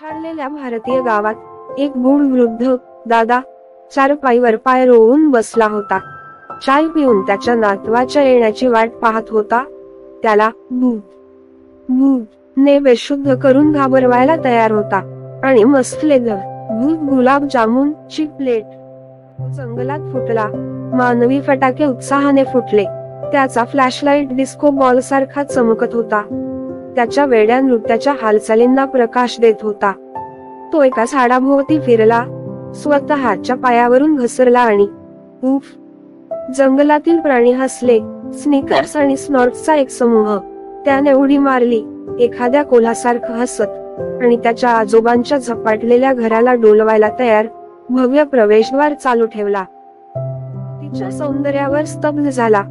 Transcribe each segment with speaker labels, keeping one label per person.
Speaker 1: पछाडलेल्या भारतीय गावात एक गूढ वृद्ध दादा चारपाईवर पाय रोवून बसला होता. चाय पिऊन त्याच्या नातवाच्या येण्याची वाट पाहत होता. त्याला भूत ने बेशुद्ध करून घाबरवायला तयार होता आणि मस्त लेदर भूत गुलाबजामुन ची प्लेट जंगलात फुटला. मानवी फटाके उत्साहाने फुटले. त्याचा फ्लॅशलाईट डिस्को बॉल सारखा चमकत होता. त्याच्या वेड्या नृत्याच्या हालचालींना प्रकाश देत होता. तो एका झाडाभोवती फिरला, स्वतःच्या पायावरून घसरला आणि उफ. जंगलातील प्राणी हसले. स्निकर्स आणि स्नॉर्क्सचा एक समूह. त्याने उडी मारली, एखाद्या कोल्हासारखं हसत, आणि त्याच्या आजोबांच्या झपाटलेल्या घराला डोलवायला तयार भव्य प्रवेशद्वार चालू ठेवला. तिच्या सौंदर्यावर स्तब्ध झाला,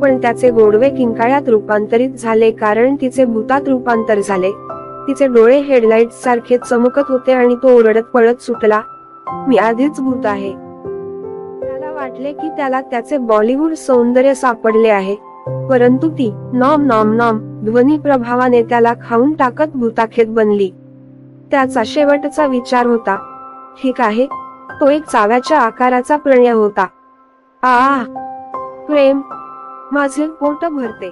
Speaker 1: पण त्याचे गोडवे किंकाळ्यात रूपांतरित झाले कारण तिचे भूतात रूपांतर झाले. तिचे डोळे हेडलाईट सारखे चमकत होते आणि तो ओरडत पळत सुटला, मी आधीच भूत आहे. त्याला वाटले की त्याला त्याचे बॉलिवूड सौंदर्य सापडले आहे, परंतु ती नॉम नॉम नॉम ध्वनी प्रभावाने त्याला खाऊन टाकत भूताखेत बनली. त्याचा शेवटचा विचार होता, ठीक आहे. तो एक चाव्याच्या आकाराचा प्रणय होता. प्रेम. माझे पोट भरते.